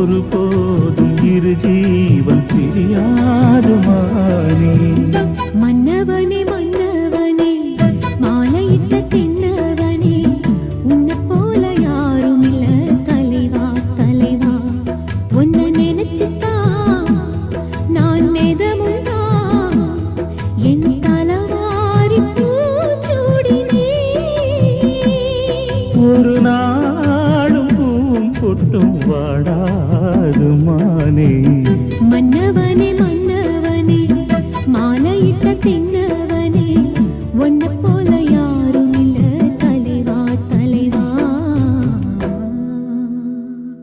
ஒரு போதும் இரு ஜீவன் பிரியாது மானே. மன்னவனே மன்னவனே மாலையிட்ட தின்னவனே உன்னை போல யாரும் இல்ல தலைவா தலைவா. உன்னை நினைச்சுதான் நான் நெதமுதான் என் தலவாரி பூச்சூடினே. ஒரு நாளும் பூம் பொட்டும் வாடாது மானே. மன்னவனே